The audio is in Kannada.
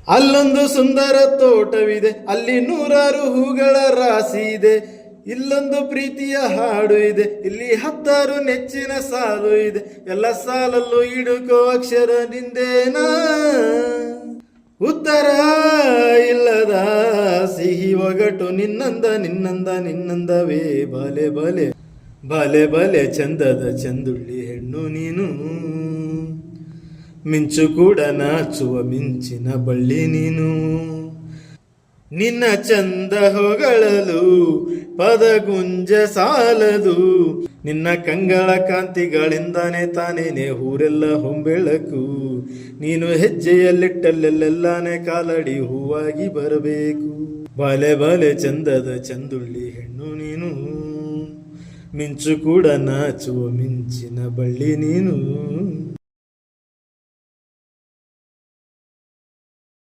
ಅಲ್ಲೊಂದು ಸುಂದರ ತೋಟವಿದೆ, ಅಲ್ಲಿ ನೂರಾರು ಹೂಗಳ ರಾಶಿ ಇದೆ. ಇಲ್ಲೊಂದು ಪ್ರೀತಿಯ ಹಾಡು ಇದೆ, ಇಲ್ಲಿ 10 ನೆಚ್ಚಿನ ಸಾಲು ಇದೆ. ಎಲ್ಲ ಸಾಲಲ್ಲೂ ಇಡುಕೋ ಅಕ್ಷರ ನಿಂದೇನಾ, ಉತ್ತರ ಇಲ್ಲದ ಸಿಹಿ ಒಗಟು ನಿನ್ನಂದ ನಿನ್ನಂದ ನಿನ್ನಂದವೇ. ಬಲೆ ಬಲೆ ಬಲೆ ಬಲೆ ಚಂದದ ಚಂದುಳ್ಳಿ ಹೆಣ್ಣು ನೀನು, ಮಿಂಚು ಕೂಡ ನಾಚುವ ಮಿಂಚಿನ ಬಳ್ಳಿ ನೀನು. ನಿನ್ನ ಚಂದ ಹೊಗಳಲು ಪದಗುಂಜ ಸಾಲದು, ನಿನ್ನ ಕಂಗಳ ಕಾಂತಿಗಳಿಂದಾನೆ ತಾನೇನೆ ಊರೆಲ್ಲ ಹೊಂಬೆಳಕು. ನೀನು ಹೆಜ್ಜೆಯಲ್ಲಿಟ್ಟಲ್ಲೆಲ್ಲಾನೆ ಕಾಲಡಿ ಹೂವಾಗಿ ಬರಬೇಕು. ಬಲೆ ಬಲೆ ಚಂದದ ಚಂದುಳ್ಳಿ ಹೆಣ್ಣು ನೀನು, ಮಿಂಚು ಕೂಡ ನಾಚುವ ಮಿಂಚಿನ ಬಳ್ಳಿ ನೀನು.